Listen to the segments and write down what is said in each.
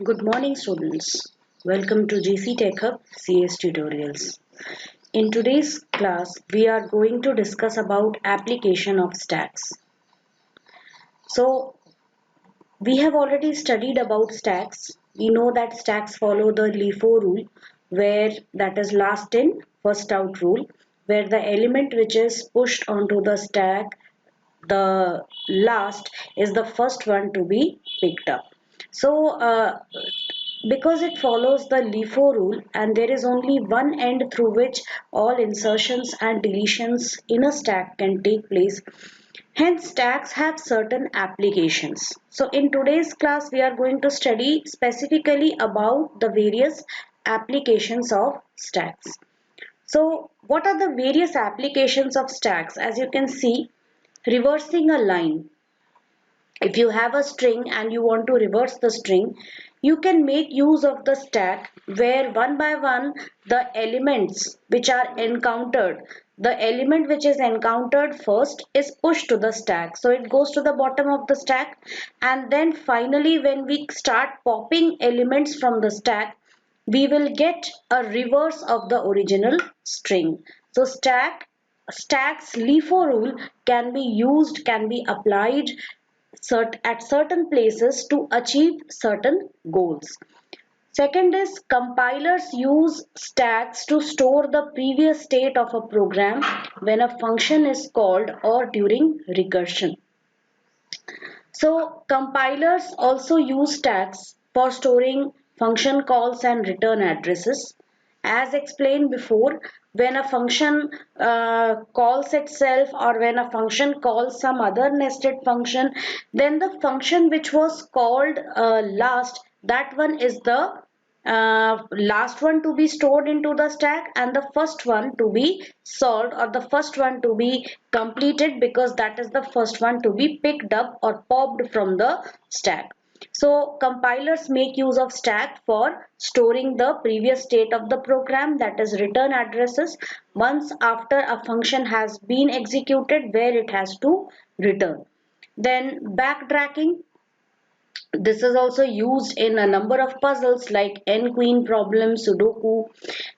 Good morning, students. Welcome to GC Tech Hub CS Tutorials. In today's class, we are going to discuss about application of stacks. So, we have already studied about stacks. We know that stacks follow the LIFO rule, where that is last in, first out rule, where the element which is pushed onto the stack, the last is the first one to be picked up. So, because it follows the LIFO rule and there is only one end through which all insertions and deletions in a stack can take place. Hence, stacks have certain applications. So, in today's class, we are going to study specifically about the various applications of stacks. So, what are the various applications of stacks? As you can see, reversing a line. If you have a string and you want to reverse the string, you can make use of the stack where one by one the elements which are encountered, the element which is encountered first is pushed to the stack. So it goes to the bottom of the stack, and then finally when we start popping elements from the stack, we will get a reverse of the original string. So stacks LIFO rule can be used, can be applied at certain places to achieve certain goals. Second is compilers use stacks to store the previous state of a program when a function is called or during recursion. So compilers also use stacks for storing function calls and return addresses. As explained before, when a function calls itself or when a function calls some other nested function, then the function which was called last, that one is the last one to be stored into the stack and the first one to be solved or the first one to be completed, because that is the first one to be picked up or popped from the stack. So compilers make use of stack for storing the previous state of the program, that is return addresses, once after a function has been executed where it has to return. Then backtracking, this is also used in a number of puzzles like n-queen problem, Sudoku,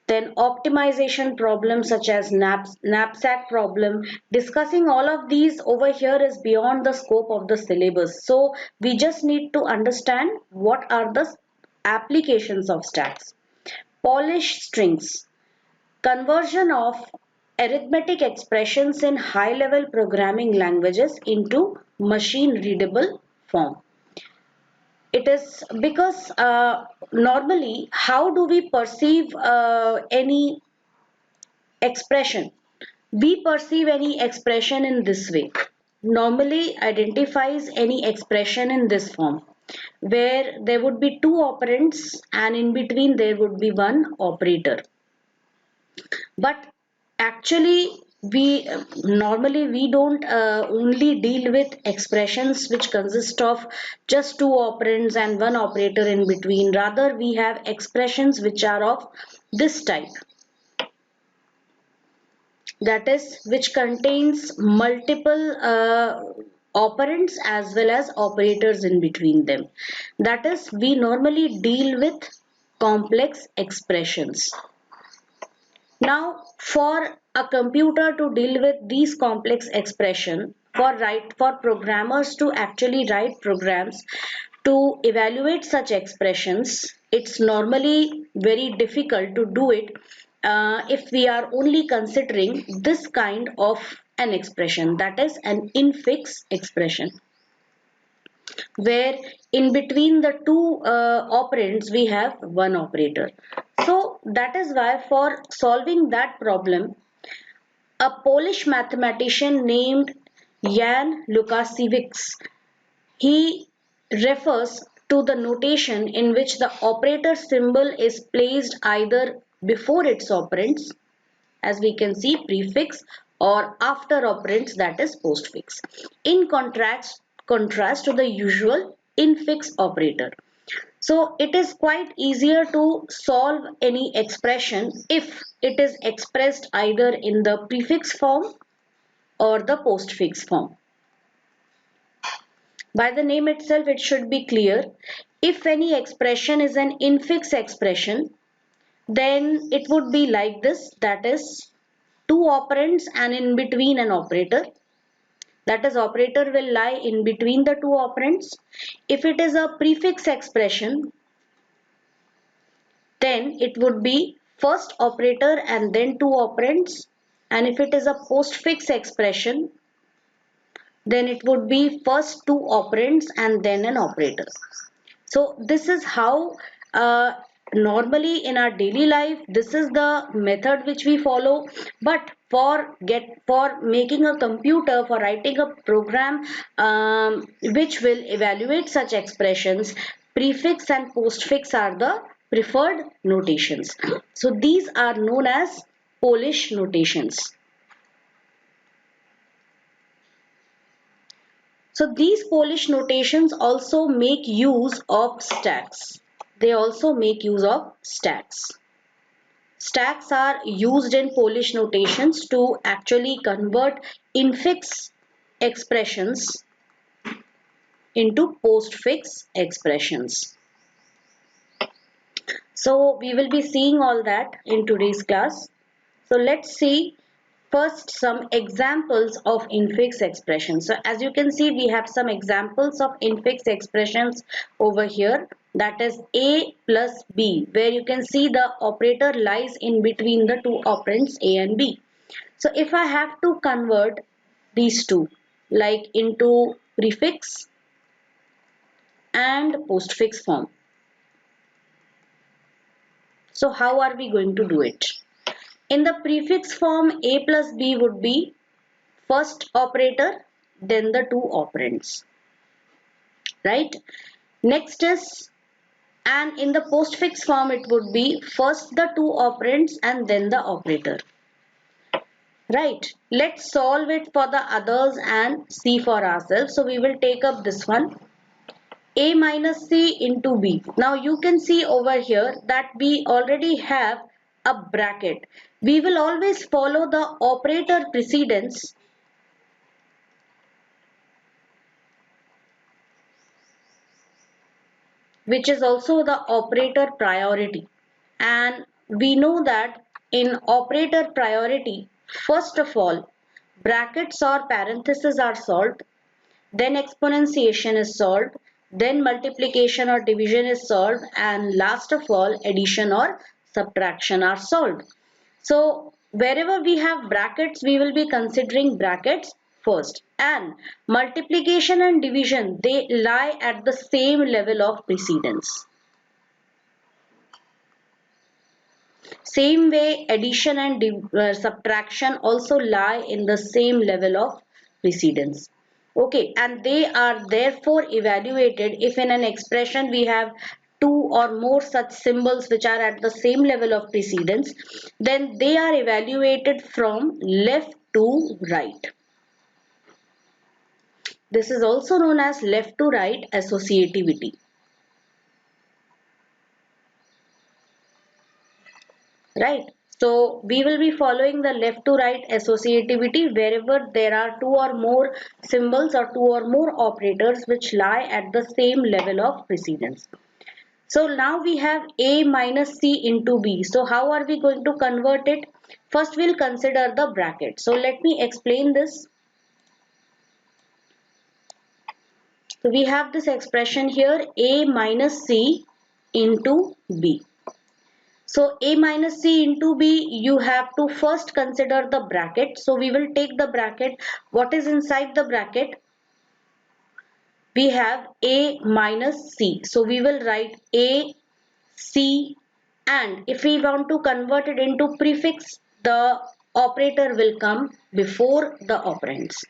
then optimization problems such as knapsack problem. Discussing all of these over here is beyond the scope of the syllabus. So we just need to understand what are the applications of stacks. Polish strings. Conversion of arithmetic expressions in high-level programming languages into machine-readable form. It is because normally, how do we perceive any expression? We perceive any expression in this way. Normally identifies any expression in this form, where there would be two operands and in between there would be one operator. But actually, we normally we don't only deal with expressions which consist of just two operands and one operator in between. Rather, we have expressions which are of this type, that is, which contains multiple operands as well as operators in between them. That is, we normally deal with complex expressions. Now, for a computer to deal with these complex expression, for programmers to actually write programs to evaluate such expressions, it's normally very difficult to do it if we are only considering this kind of an expression, that is an infix expression, where in between the two operands we have one operator. So that is why for solving that problem, a Polish mathematician named Jan Lukasiewicz, he refers to the notation in which the operator symbol is placed either before its operands, as we can see prefix, or after operands, that is postfix, in contrast to the usual infix operator. So it is quite easier to solve any expression if it is expressed either in the prefix form or the postfix form. By the name itself, it should be clear. If any expression is an infix expression, then it would be like this, that is two operands and in between an operator. That is, operator will lie in between the two operands. If it is a prefix expression, then it would be first operator and then two operands. And if it is a postfix expression, then it would be first two operands and then an operator. So this is how normally in our daily life, this is the method which we follow. But for making a computer, for writing a program which will evaluate such expressions, prefix and postfix are the preferred notations. So these are known as Polish notations. So these Polish notations also make use of stacks. They also make use of stacks. Stacks are used in Polish notations to actually convert infix expressions into postfix expressions. So we will be seeing all that in today's class. So let's see first some examples of infix expressions. So as you can see, we have some examples of infix expressions over here. That is A plus B, where you can see the operator lies in between the two operands A and B. So if I have to convert these two like into prefix and postfix form, so how are we going to do it? In the prefix form, A plus B would be first operator, then the two operands, right? Next is, and in the postfix form, it would be first the two operands and then the operator, right? Let's solve it for the others and see for ourselves. So we will take up this one. A minus C into B. Now you can see over here that we already have a bracket. We will always follow the operator precedence, which is also the operator priority. And we know that in operator priority, first of all, brackets or parentheses are solved, then exponentiation is solved, then multiplication or division is solved, and last of all, addition or subtraction are solved. So wherever we have brackets, we will be considering brackets first. And multiplication and division, they lie at the same level of precedence. Same way, addition and subtraction also lie in the same level of precedence. Okay, and they are therefore evaluated if in an expression we have two or more such symbols which are at the same level of precedence, then they are evaluated from left to right. This is also known as left to right associativity. Right. So we will be following the left to right associativity wherever there are two or more symbols or two or more operators which lie at the same level of precedence. So now we have A minus C into B. So how are we going to convert it? First we'll consider the bracket. So let me explain this. So we have this expression here, A minus C into B. So A minus C into B, you have to first consider the bracket. So we will take the bracket. What is inside the bracket? We have A minus C. So we will write A, C, and if we want to convert it into prefix, the operator will come before the operands.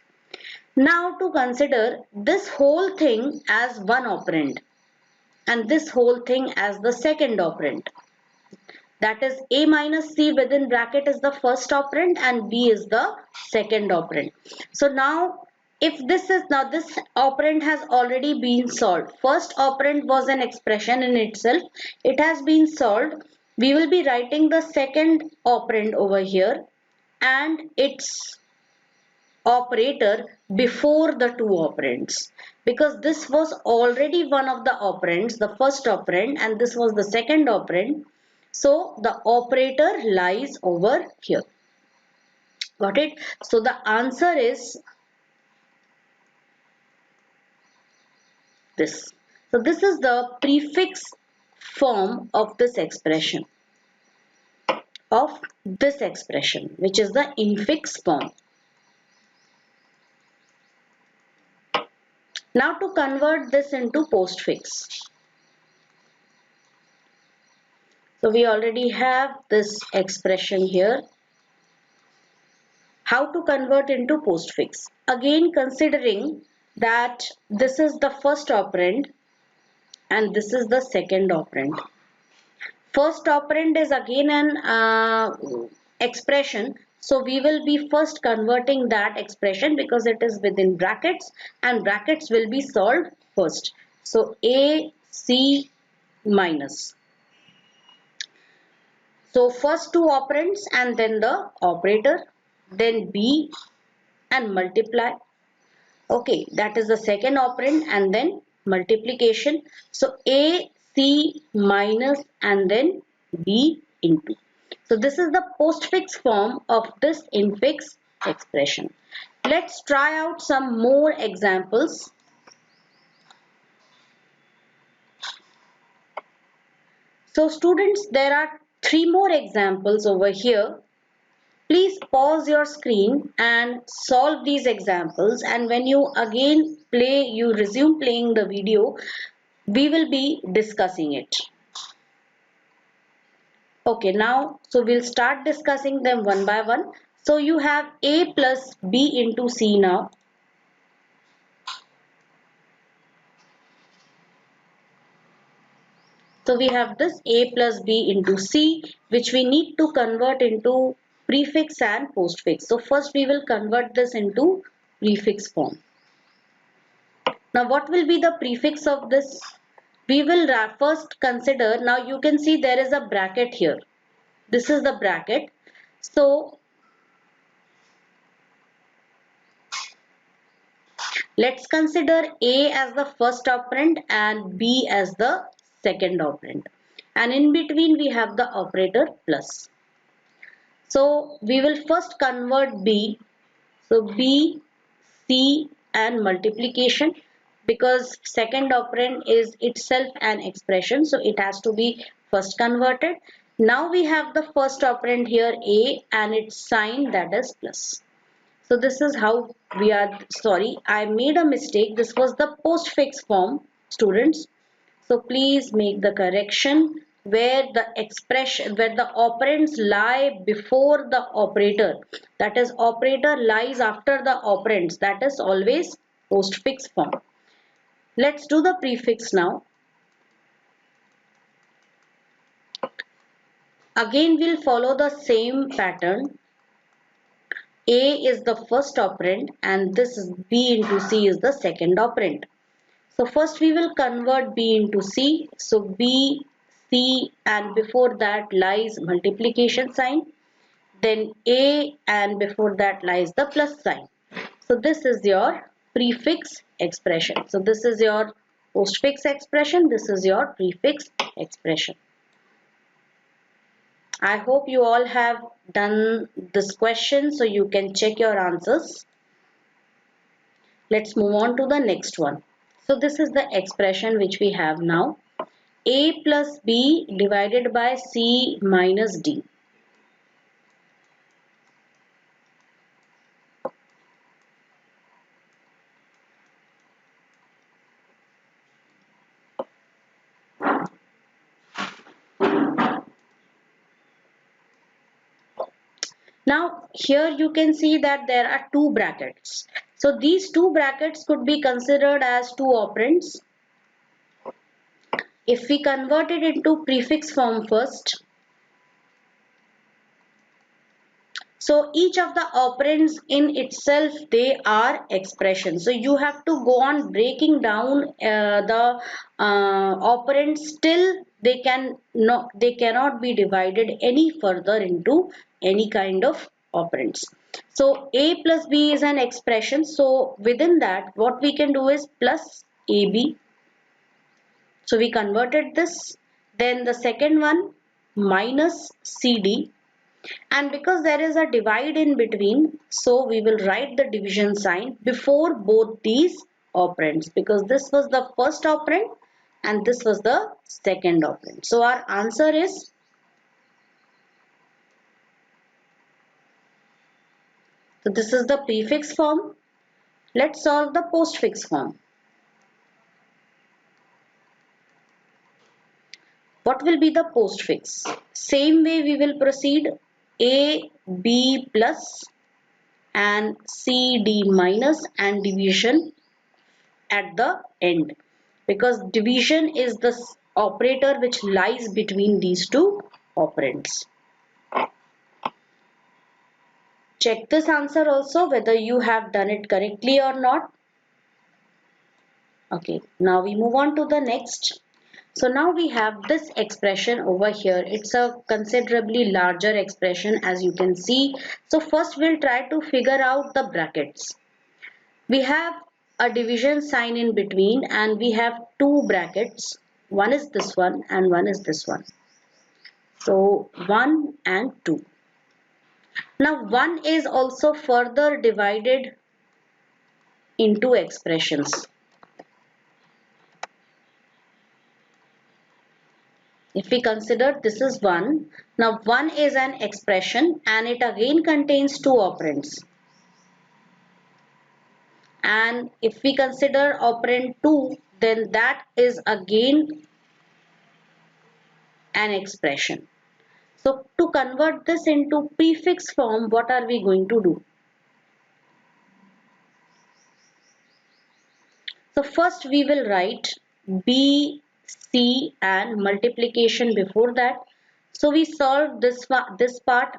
Now to consider this whole thing as one operand and this whole thing as the second operand. That is, A minus C within bracket is the first operand and B is the second operand. So now if this operand has already been solved. First operand was an expression in itself. It has been solved. We will be writing the second operand over here and its operator before the two operands, because this was already one of the operands, the first operand, and this was the second operand. So the operator lies over here. Got it? So the answer is this. So this is the prefix form of this expression, which is the infix form. Now to convert this into postfix. So we already have this expression here. How to convert into postfix? Again, considering that this is the first operand and this is the second operand. First operand is again an expression. So we will be first converting that expression because it is within brackets, and brackets will be solved first. So A, C minus. So first two operands and then the operator, then B and multiply. Okay, that is the second operand and then multiplication. So A, C minus and then B into. So this is the postfix form of this infix expression. Let's try out some more examples. So students, there are three more examples over here. Please pause your screen and solve these examples, and when you again resume playing the video, we will be discussing it. Okay, now, so we'll start discussing them one by one. So you have A plus B into C now. So we have this A plus B into C, which we need to convert into prefix and postfix. So first we will convert this into prefix form. Now what will be the prefix of this? We will first consider, now you can see there is a bracket here. This is the bracket. So let's consider A as the first operand and B as the second operand. And in between we have the operator plus. So we will first convert B. So B, C and multiplication, because second operand is itself an expression, so it has to be first converted. Now we have the first operand here A and its sign, that is plus. So this is how we are, sorry, I made a mistake. This was the postfix form, students. So please make the correction where the operands lie before the operator. That is, operator lies after the operands. That is always postfix form. Let's do the prefix now. Again, we'll follow the same pattern. A is the first operand and this is B into C is the second operand. So first we will convert B into C. So B, C and before that lies multiplication sign. Then A and before that lies the plus sign. So this is your prefix expression. So this is your postfix expression. This is your prefix expression. I hope you all have done this question so you can check your answers. Let's move on to the next one. So this is the expression which we have now. A plus B divided by C minus D. Now here you can see that there are two brackets. So these two brackets could be considered as two operands. If we convert it into prefix form first, so each of the operands in itself, they are expressions. So you have to go on breaking down the operands till they cannot be divided any further into any kind of operands. So A plus B is an expression. So within that, what we can do is plus AB. So we converted this. Then the second one minus CD. And because there is a divide in between, so we will write the division sign before both these operands, because this was the first operand and this was the second operand. So our answer is, so this is the prefix form. Let's solve the postfix form. What will be the postfix? Same way we will proceed, A, B plus and C, D minus and division at the end, because division is the operator which lies between these two operands. Check this answer also whether you have done it correctly or not. Okay, now we move on to the next. So now we have this expression over here. It's a considerably larger expression, as you can see. So first we'll try to figure out the brackets. We have a division sign in between and we have two brackets. One is this one and one is this one. So 1 and 2. Now 1 is also further divided into expressions. If we consider this is 1, now 1 is an expression and it again contains two operands. And if we consider operand 2, then that is again an expression. So to convert this into prefix form, what are we going to do? So first we will write B, C and multiplication before that. So we solve this part.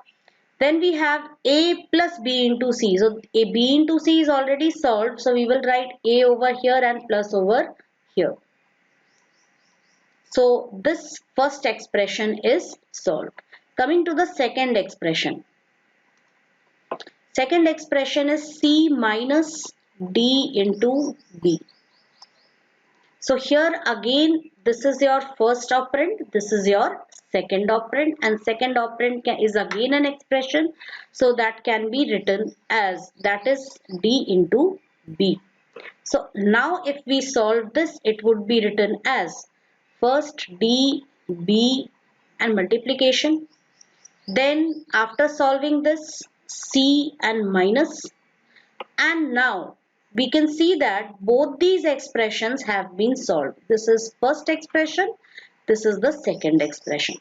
Then we have A plus B into C. So A B into C is already solved. So we will write A over here and plus over here. So this first expression is solved. Coming to the second expression. Second expression is C minus D into B. So here again, this is your first operand, this is your second operand, and second operand is again an expression. So that can be written as, that is D into B. So now if we solve this, it would be written as first D, B and multiplication. Then after solving this, C and minus. And now we can see that both these expressions have been solved. This is first expression, this is the second expression.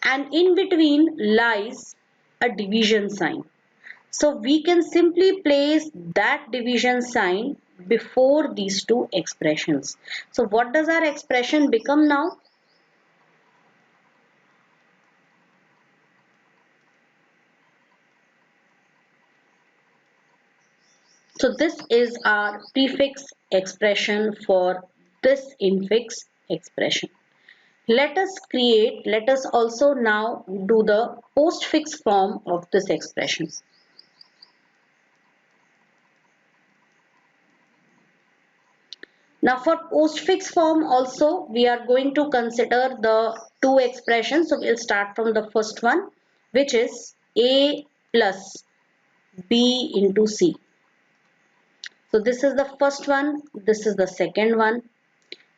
And in between lies a division sign. So we can simply place that division sign before these two expressions. So what does our expression become now? So this is our prefix expression for this infix expression. Let us also now do the postfix form of this expression. Now for postfix form also we are going to consider the two expressions. So we'll start from the first one, which is A plus B into C. So this is the first one, this is the second one.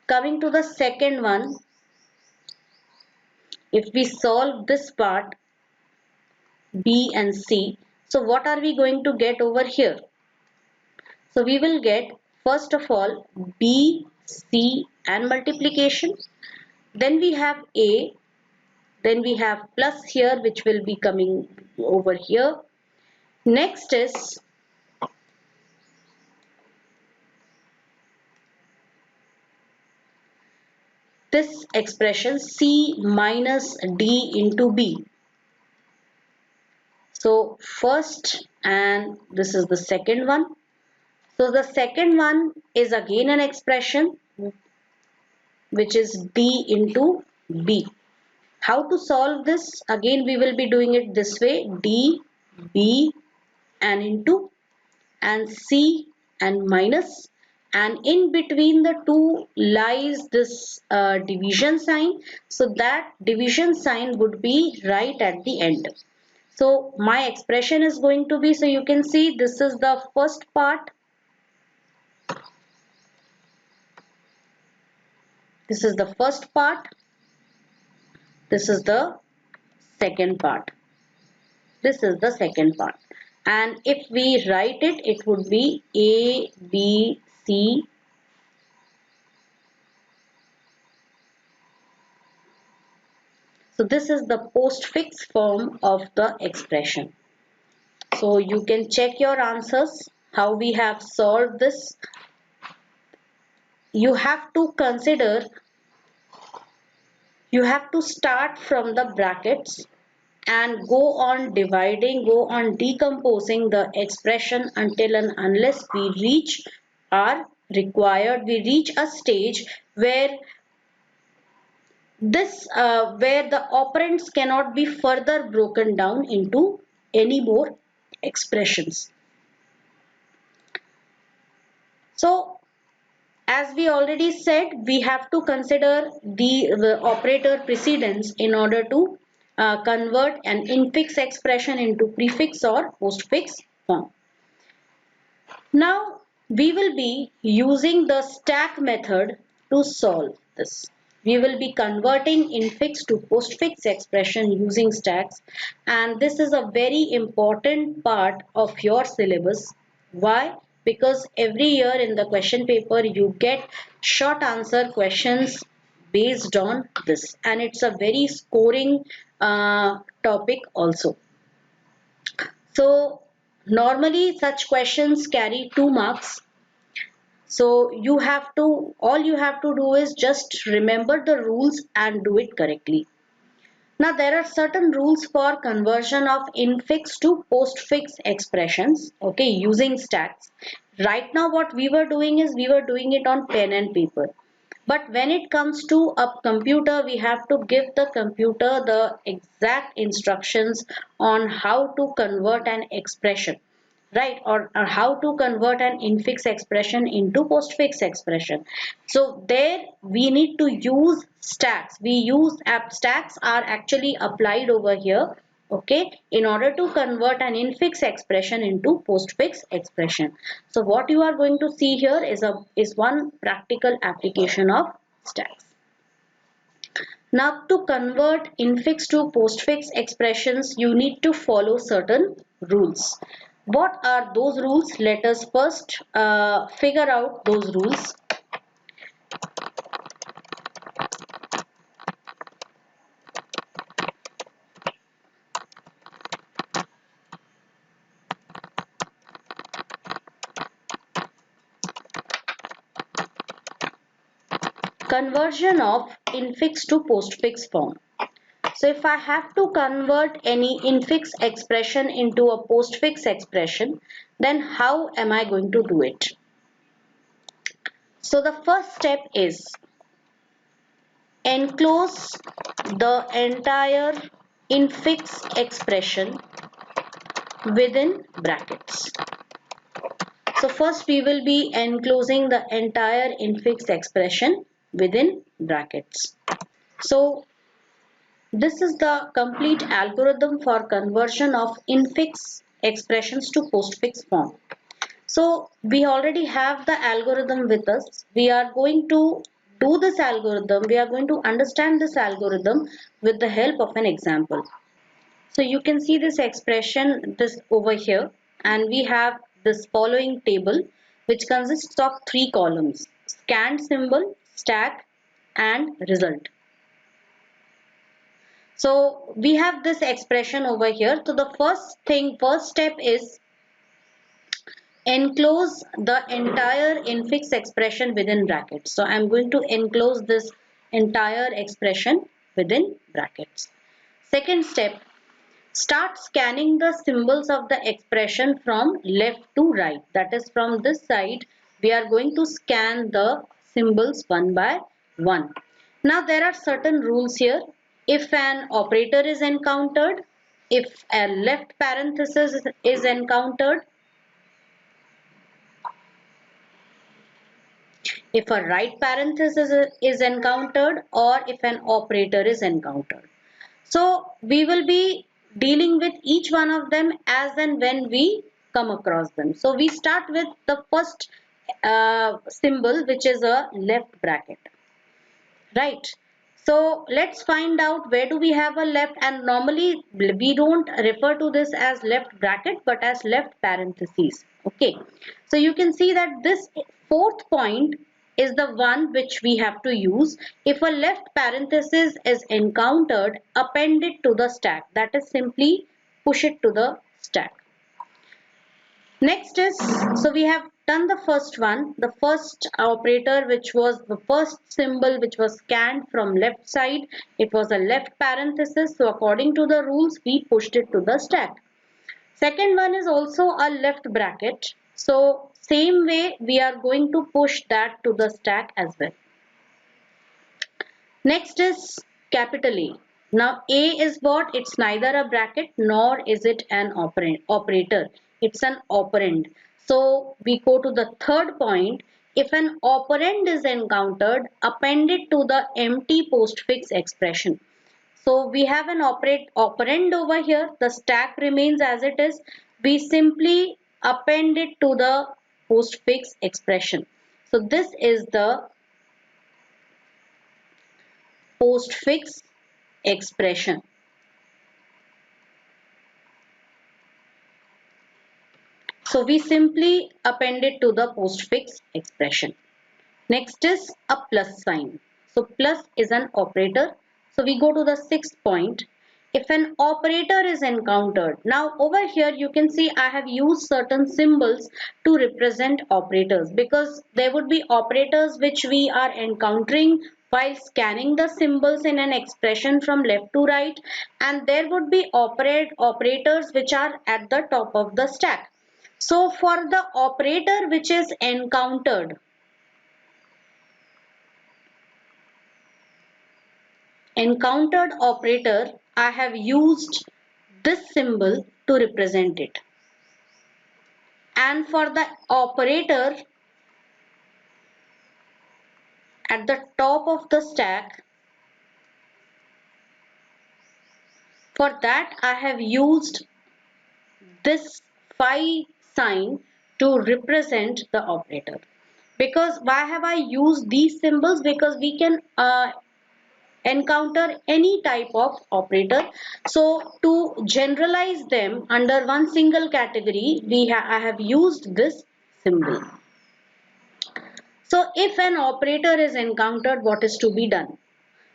Coming to the second one, if we solve this part, B and C, so what are we going to get over here? So we will get first of all B, C and multiplication. Then we have A, then we have plus here which will be coming over here. Next is this expression C minus D into B. So first and this is the second one. So the second one is again an expression which is D into B. How to solve this? Again we will be doing it this way, D, B and into, and C and minus, and in between the two lies this division sign. So that division sign would be right at the end. So my expression is going to be, so you can see this is the first part, this is the first part, this is the second part, this is the second part, and if we write it, it would be A, B, C. So this is the postfix form of the expression. So you can check your answers, how we have solved this. You have to consider, you have to start from the brackets and go on dividing, go on decomposing the expression until and unless we reach our required, we reach a stage where where the operands cannot be further broken down into any more expressions. So as we already said, we have to consider the operator precedence in order to convert an infix expression into prefix or postfix form. Now we will be using the stack method to solve this. We will be converting infix to postfix expression using stacks, and this is a very important part of your syllabus. Why? Because every year in the question paper you get short answer questions based on this, and it's a very scoring topic also. So normally such questions carry 2 marks. So all you have to do is just remember the rules and do it correctly. Now there are certain rules for conversion of infix to postfix expressions, okay, using stacks. Right now what we were doing is we were doing it on pen and paper. But when it comes to a computer, we have to give the computer the exact instructions on how to convert an expression, right? Or how to convert an infix expression into postfix expression. So there we need to use stacks. We use stacks are actually applied over here, okay, in order to convert an infix expression into postfix expression. So what you are going to see here is one practical application of stacks. Now to convert infix to postfix expressions, you need to follow certain rules. What are those rules? Let us first figure out those rules. Conversion of infix to postfix form. So if I have to convert any infix expression into a postfix expression, then how am I going to do it? So the first step is enclose the entire infix expression within brackets. So first we will be enclosing the entire infix expression within brackets. So this is the complete algorithm for conversion of infix expressions to postfix form. So we already have the algorithm with us. We are going to do this algorithm. We are going to understand this algorithm with the help of an example. So you can see this expression this over here, and we have this following table which consists of 3 columns: scanned symbol, stack and result. So we have this expression over here. So the first step is enclose the entire infix expression within brackets. So I'm going to enclose this entire expression within brackets. Second step, start scanning the symbols of the expression from left to right. That is, from this side, we are going to scan the symbols one by one. Now there are certain rules here. If an operator is encountered, if a left parenthesis is encountered, if a right parenthesis is encountered, or if an operator is encountered. So we will be dealing with each one of them as and when we come across them. So we start with the first symbol, which is a left bracket, right? So let's find out where do we have a left, and normally we don't refer to this as left bracket but as left parentheses. Okay, so you can see that this fourth point is the one which we have to use. If a left parenthesis is encountered, append it to the stack. That is, simply push it to the stack. Next is, so we have done the first one, the first operator, which was the first symbol which was scanned from left side. It was a left parenthesis. So according to the rules, we pushed it to the stack. Second one is also a left bracket. So same way we are going to push that to the stack as well. Next is capital A. Now A is what? It's neither a bracket nor is it an operator. It's an operand. So we go to the third point. If an operand is encountered, append it to the empty postfix expression. So we have an operand over here. The stack remains as it is. We simply append it to the postfix expression. So this is the postfix expression. So we simply append it to the postfix expression. Next is a plus sign. So plus is an operator. So we go to the sixth point. If an operator is encountered, now over here you can see I have used certain symbols to represent operators, because there would be operators which we are encountering while scanning the symbols in an expression from left to right, and there would be operators which are at the top of the stack. So for the operator which is encountered operator, I have used this symbol to represent it. And for the operator at the top of the stack, for that I have used this phi sign to represent the operator. Because why have I used these symbols? Because we can encounter any type of operator. So to generalize them under one single category, I have used this symbol. So if an operator is encountered, what is to be done?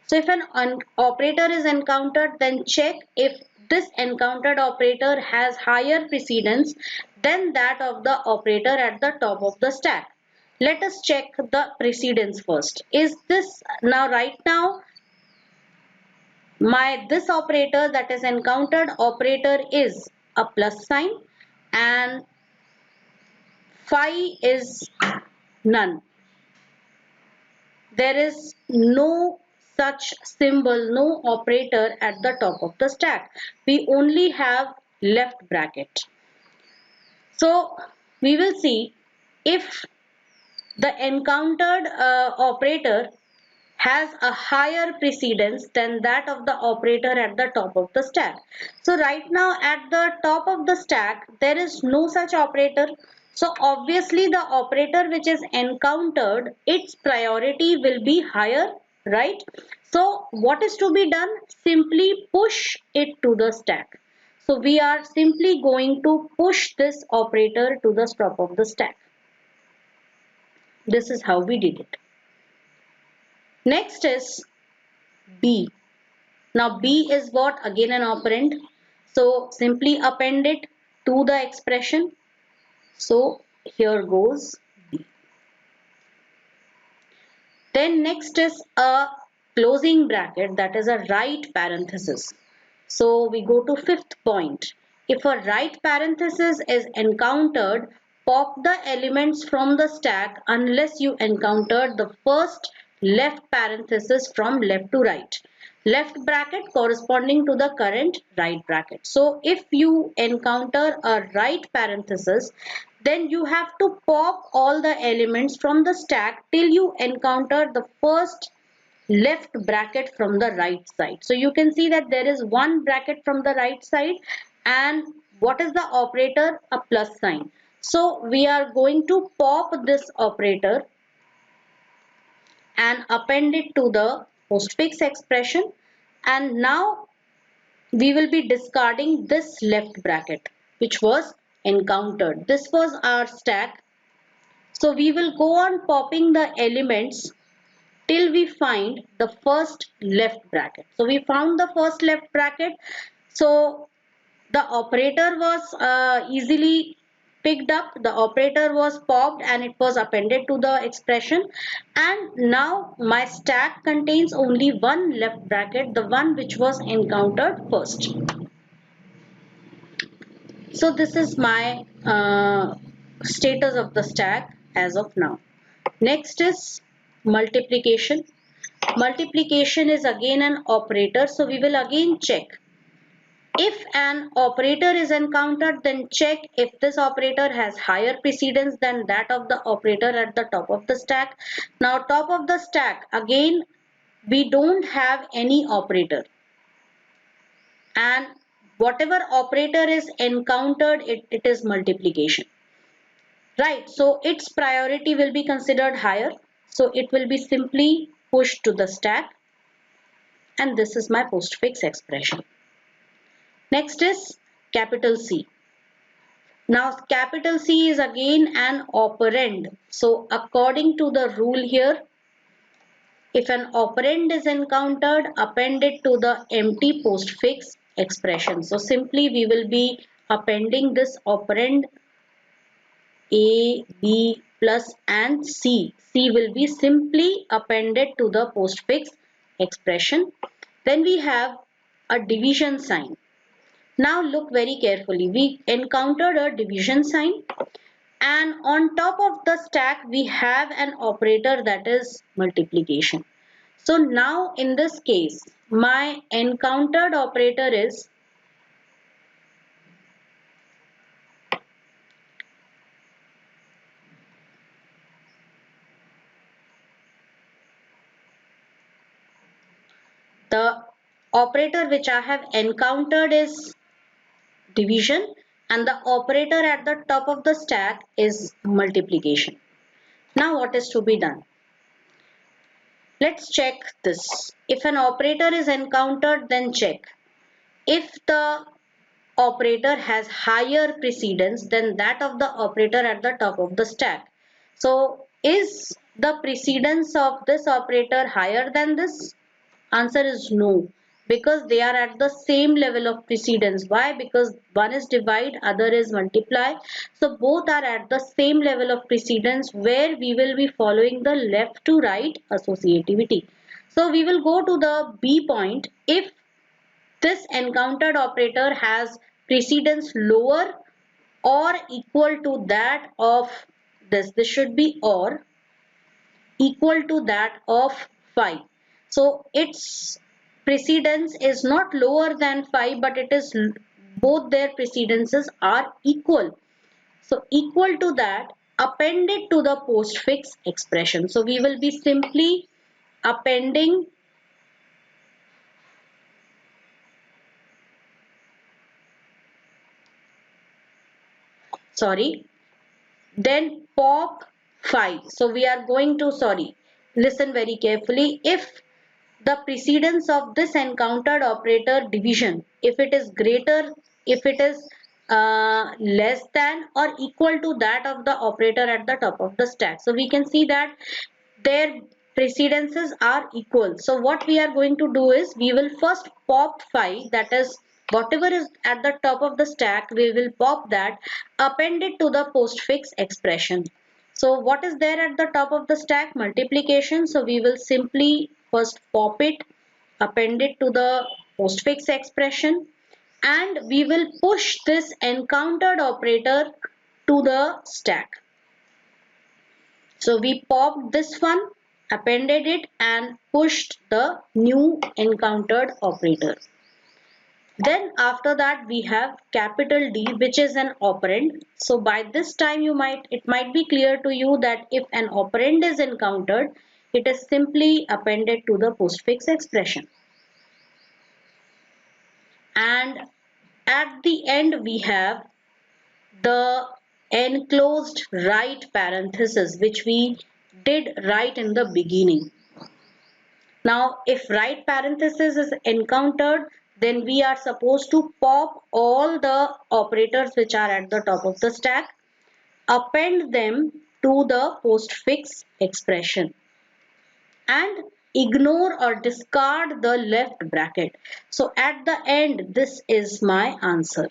So if an operator is encountered, then check if this encountered operator has higher precedence than that of the operator at the top of the stack. Let us check the precedence first. Is this now, right now, this operator that is encountered operator is a plus sign, and phi is none. There is no such symbol, no operator at the top of the stack. We only have left bracket. So we will see if the encountered operator has a higher precedence than that of the operator at the top of the stack. So right now at the top of the stack there is no such operator. So obviously the operator which is encountered, its priority will be higher, right? So what is to be done? Simply push it to the stack. So we are simply going to push this operator to the top of the stack. This is how we did it. Next is B. Now B is what? Again an operand. So simply append it to the expression. So here goes B. Then next is a closing bracket, that is a right parenthesis. So we go to fifth point. If a right parenthesis is encountered, pop the elements from the stack unless you encountered the first left parenthesis from left to right. left bracket corresponding to the current right bracket. So if you encounter a right parenthesis, then you have to pop all the elements from the stack till you encounter the first left bracket from the right side. So you can see that there is one bracket from the right side, and what is the operator? A plus sign. So we are going to pop this operator and append it to the postfix expression, and now we will be discarding this left bracket which was encountered. This was our stack. So we will go on popping the elements till we find the first left bracket. So we found the first left bracket. So the operator was easily picked up, the operator was popped and it was appended to the expression, and now my stack contains only one left bracket, the one which was encountered first. So this is my status of the stack as of now. Next is multiplication. Multiplication is again an operator, so we will again check. If an operator is encountered, then check if this operator has higher precedence than that of the operator at the top of the stack. Now top of the stack, again we don't have any operator, and whatever operator is encountered, it is multiplication. Right, so its priority will be considered higher. So it will be simply pushed to the stack, and this is my postfix expression. Next is capital C. Now capital C is again an operand. So according to the rule here, if an operand is encountered, append it to the empty postfix expression. So simply we will be appending this operand A, B plus and C. C will be simply appended to the postfix expression. Then we have a division sign. Now look very carefully. We encountered a division sign, and on top of the stack we have an operator, that is multiplication. So now in this case my encountered operator is the operator which I have encountered is division, and the operator at the top of the stack is multiplication. Now what is to be done? Let's check this. If an operator is encountered, then check if the operator has higher precedence than that of the operator at the top of the stack. So is the precedence of this operator higher than this? Answer is no, because they are at the same level of precedence. Why? Because one is divide, other is multiply. So both are at the same level of precedence, where we will be following the left to right associativity. So we will go to the B point. If this encountered operator has precedence lower or equal to that of this should be or equal to that of 5. So its precedence is not lower than 5, but it is both their precedences are equal. So equal to that, append it to the postfix expression. So we will be simply appending then pop 5. So we are going to, listen very carefully. If the precedence of this encountered operator division, if it is greater, if it is less than or equal to that of the operator at the top of the stack. So we can see that their precedences are equal. So what we are going to do is we will first pop 5, that is whatever is at the top of the stack, we will pop that, append it to the postfix expression. So what is there at the top of the stack? Multiplication. So we will simply first pop it, append it to the postfix expression, and we will push this encountered operator to the stack. So we popped this one appended it and pushed the new encountered operator. Then after that we have capital D, which is an operand. So by this time it might be clear to you that if an operand is encountered, it is simply appended to the postfix expression. And at the end we have the enclosed right parenthesis, which we did right in the beginning. Now, if right parenthesis is encountered, then we are supposed to pop all the operators which are at the top of the stack, append them to the postfix expression, and ignore or discard the left bracket. So at the end, this is my answer.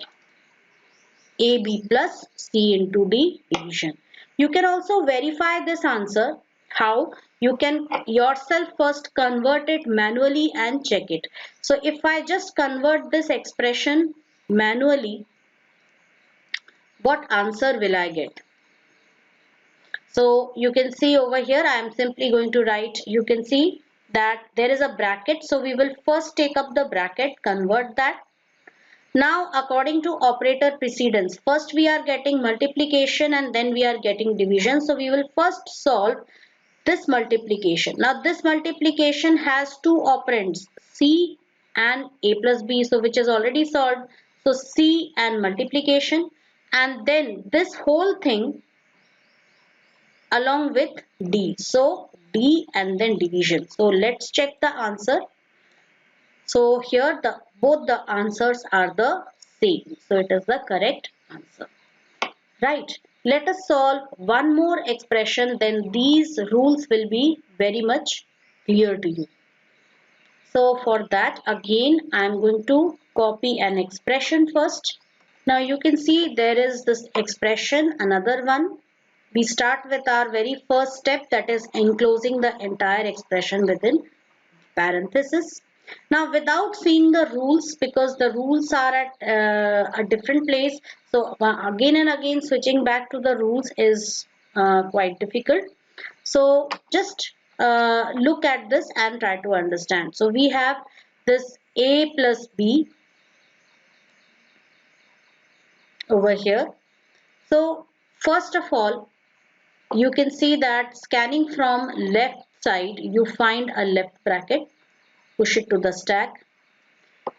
AB plus C into D division. You can also verify this answer. How? You can yourself first convert it manually and check it. So if I just convert this expression manually, what answer will I get? So you can see over here, I am simply going to write, you can see that there is a bracket. So we will first take up the bracket, convert that. Now, according to operator precedence, first we are getting multiplication and then we are getting division. So we will first solve this multiplication. Now, this multiplication has two operands, C and A plus B, so which is already solved. So C and multiplication, and then this whole thing along with D. So D and then division. So let's check the answer. So here both the answers are the same. So it is the correct answer. Right. Let us solve one more expression, then these rules will be very much clear to you. So for that again I am going to copy an expression first. Now you can see there is this expression, another one. We start with our very first step, that is enclosing the entire expression within parenthesis. Now without seeing the rules, because the rules are at a different place, so again and again switching back to the rules is quite difficult. So just look at this and try to understand. So we have this A plus B over here. So first of all, you can see that scanning from left side, you find a left bracket, push it to the stack.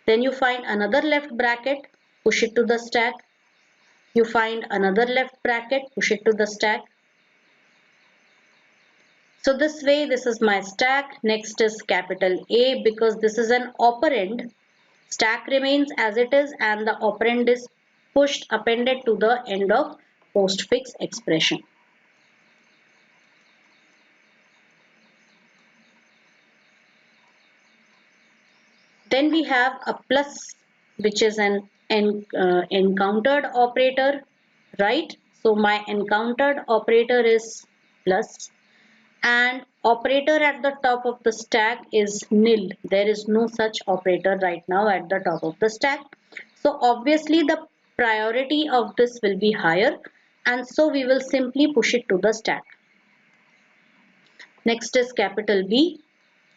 Then you find another left bracket, push it to the stack. You find another left bracket, push it to the stack. So this way, this is my stack. Next is capital A, because this is an operand. Stack remains as it is and the operand is pushed, appended to the end of postfix expression. Then we have a plus, which is an encountered operator, right? So my encountered operator is plus, and operator at the top of the stack is nil. There is no such operator right now at the top of the stack. So obviously the priority of this will be higher, and so we will simply push it to the stack. Next is capital B,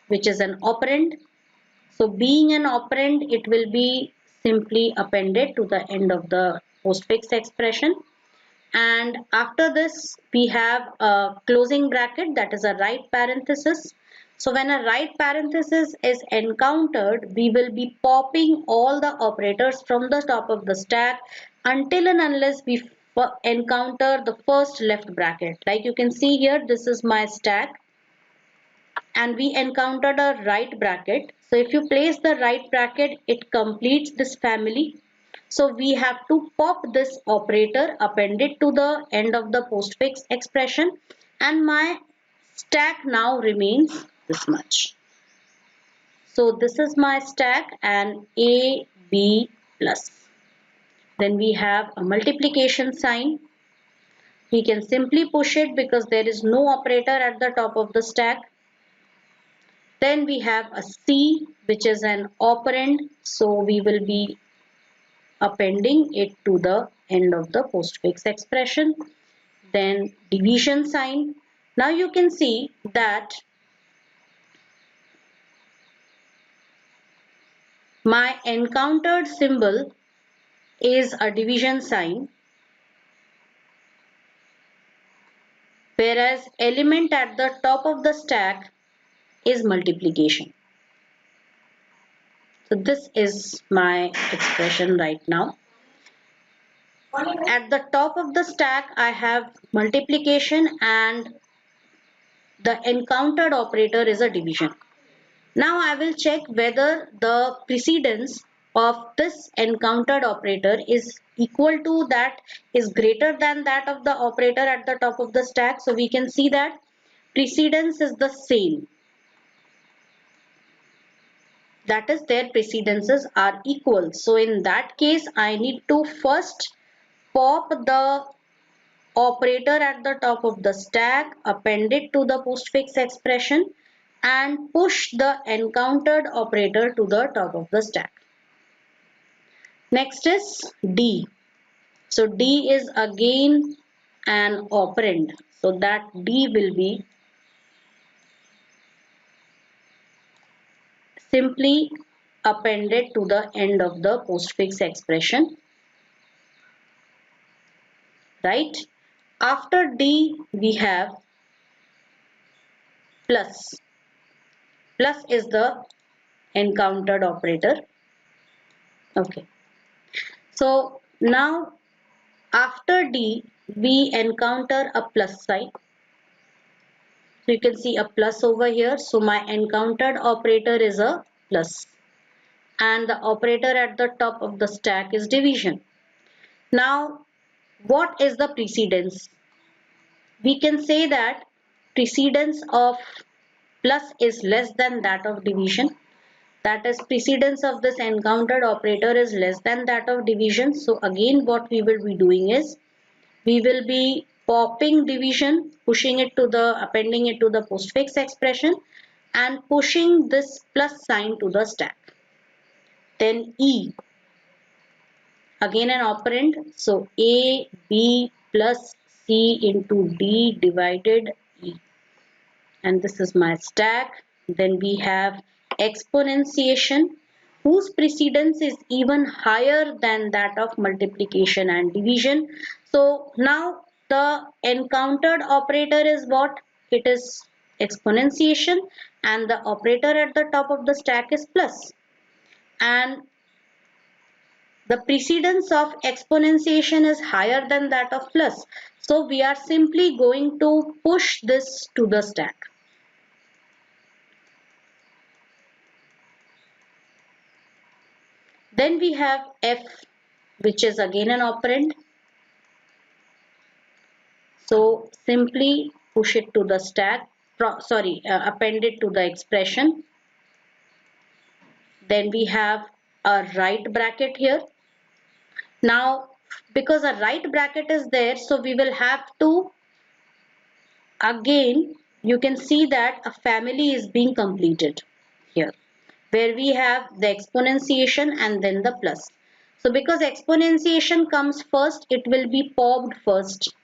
which is an operand. So being an operand, it will be simply appended to the end of the postfix expression. And after this, we have a closing bracket, that is a right parenthesis. So when a right parenthesis is encountered, we will be popping all the operators from the top of the stack until and unless we encounter the first left bracket. Like you can see here, this is my stack, and we encountered a right bracket. So if you place the right bracket, it completes this family. So we have to pop this operator, append it to the end of the postfix expression, and my stack now remains this much. So this is my stack and A, B plus. Then we have a multiplication sign. We can simply push it because there is no operator at the top of the stack. Then we have a C, which is an operand, so we will be appending it to the end of the postfix expression. Then division sign. Now you can see that my encountered symbol is a division sign, whereas element at the top of the stack is multiplication. So this is my expression right now. At the top of the stack, I have multiplication and the encountered operator is a division. Now I will check whether the precedence of this encountered operator is equal to that, is greater than that of the operator at the top of the stack. So we can see that precedence is the same. That is, their precedences are equal. So in that case, I need to first pop the operator at the top of the stack, append it to the postfix expression and push the encountered operator to the top of the stack. Next is D. So D is again an operand. So that D will be simply appended to the end of the postfix expression. Right? After D we have plus. Plus is the encountered operator. Okay. So now after D we encounter a plus sign. So you can see a plus over here. So my encountered operator is a plus. And the operator at the top of the stack is division. Now what is the precedence? We can say that precedence of plus is less than that of division. That is, precedence of this encountered operator is less than that of division. So again what we will be doing is we will be popping division, pushing it to the, appending it to the postfix expression and pushing this plus sign to the stack. Then E, again an operand. So A, B plus C into D divided E. And this is my stack. Then we have exponentiation, whose precedence is even higher than that of multiplication and division. So now the encountered operator is what? It is exponentiation and the operator at the top of the stack is plus. And the precedence of exponentiation is higher than that of plus. So we are simply going to push this to the stack. Then we have F, which is again an operand. So simply push it to the stack, append it to the expression. Then we have a right bracket here. Now, because a right bracket is there, so we will have to, again, you can see that a family is being completed here, where we have the exponentiation and then the plus. So because exponentiation comes first, it will be popped first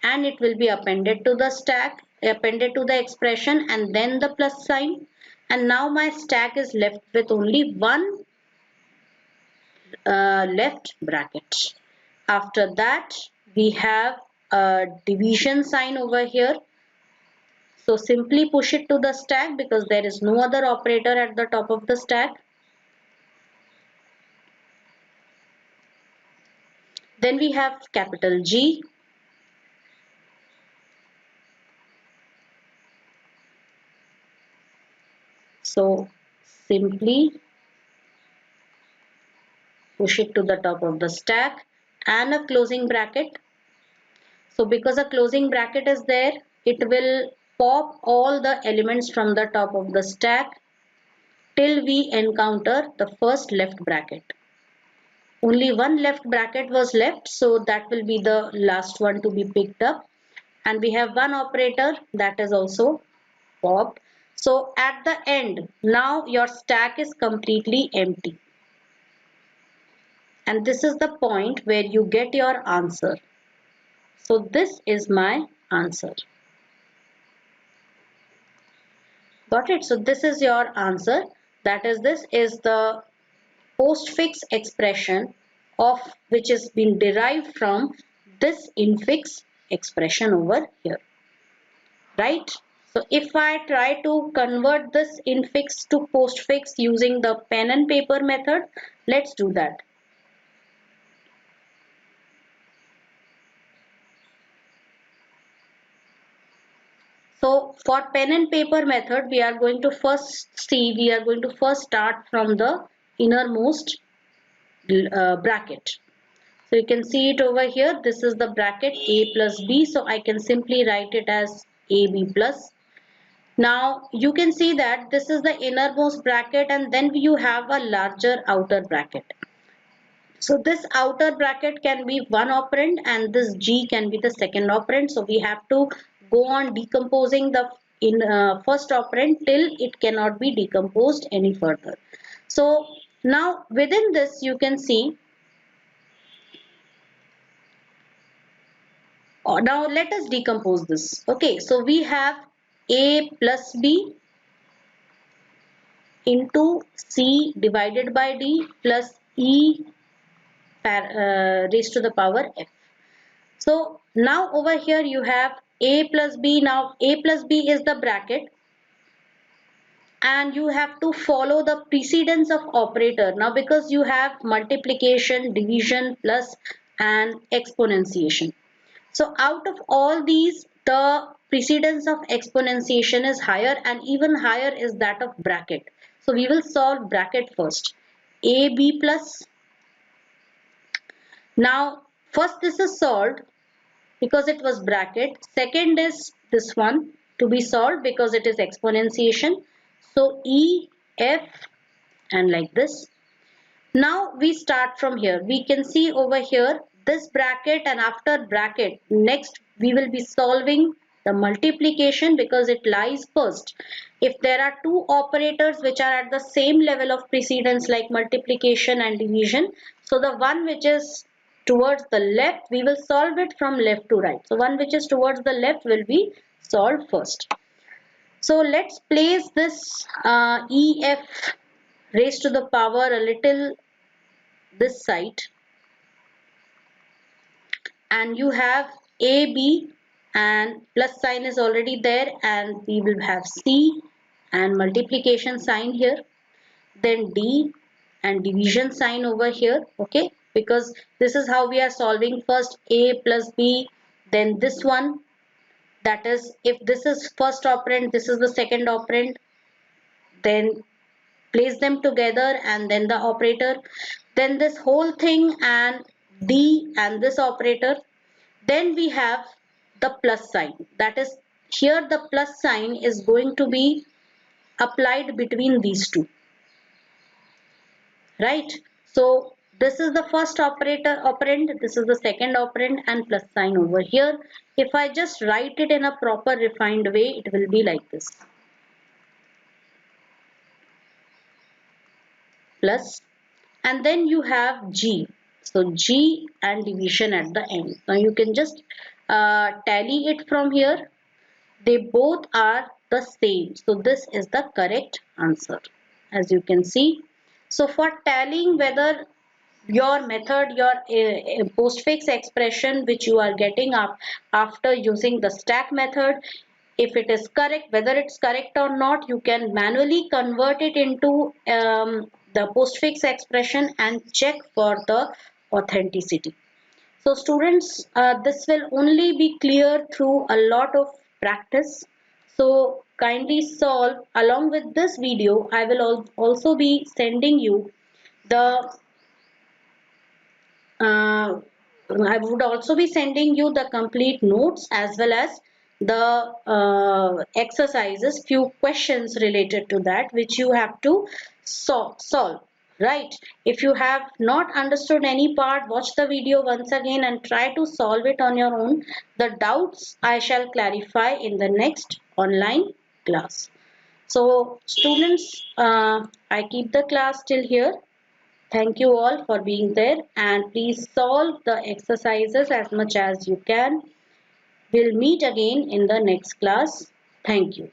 and it will be appended to the stack, appended to the expression and then the plus sign. And now my stack is left with only one left bracket. After that, we have a division sign over here. So simply push it to the stack because there is no other operator at the top of the stack. Then we have capital G. So simply push it to the top of the stack and a closing bracket. So because a closing bracket is there, it will pop all the elements from the top of the stack till we encounter the first left bracket. Only one left bracket was left, so that will be the last one to be picked up. And we have one operator that is also popped. So at the end, now your stack is completely empty. And this is the point where you get your answer. So this is my answer. Got it? So this is your answer. That is, this is the postfix expression of which is been derived from this infix expression over here, right? So if I try to convert this infix to postfix using the pen and paper method, let's do that. So for pen and paper method, we are going to first start from the innermost bracket. So you can see it over here. This is the bracket a plus b. So I can simply write it as ab plus. Now you can see that this is the innermost bracket and then you have a larger outer bracket. So this outer bracket can be one operand and this G can be the second operand. So we have to go on decomposing the first operand till it cannot be decomposed any further. So now within this you can see, now let us decompose this. Okay, so we have A plus B into C divided by D plus E raised to the power F. So now over here you have A plus B. Now A plus B is the bracket and you have to follow the precedence of operator. Now because you have multiplication, division, plus and exponentiation. So out of all these, the precedence of exponentiation is higher and even higher is that of bracket. So we will solve bracket first. AB plus. Now first this is solved because it was bracket. Second is this one to be solved because it is exponentiation. So E, F and like this. Now we start from here. We can see over here this bracket and after bracket next we will be solving the multiplication because it lies first. If there are two operators which are at the same level of precedence like multiplication and division, so the one which is towards the left we will solve it from left to right. So one which is towards the left will be solved first. So let's place this EF raised to the power a little this side and you have AB and plus sign is already there and we will have C and multiplication sign here, then D and division sign over here, okay, because this is how we are solving. First A plus B, then this one, that is if this is first operand, this is the second operand, then place them together and then the operator, then this whole thing and D and this operator, then we have the plus sign. That is, here the plus sign is going to be applied between these two, right? So this is the first operand, this is the second operand and plus sign over here. If I just write it in a proper refined way, it will be like this. Plus and then you have G. So G and division at the end. Now you can just tally it from here. They both are the same. So this is the correct answer as you can see. So for tallying whether your method, your postfix expression which you are getting up after using the stack method, if it is correct, whether it's correct or not, you can manually convert it into the postfix expression and check for the authenticity. So students, this will only be clear through a lot of practice. So kindly solve along with this video. I will also be sending you the I would also be sending you the complete notes as well as the exercises, few questions related to that which you have to solve, right? If you have not understood any part, watch the video once again and try to solve it on your own. The doubts I shall clarify in the next online class. So students, I keep the class till here. Thank you all for being there and please solve the exercises as much as you can. We'll meet again in the next class. Thank you.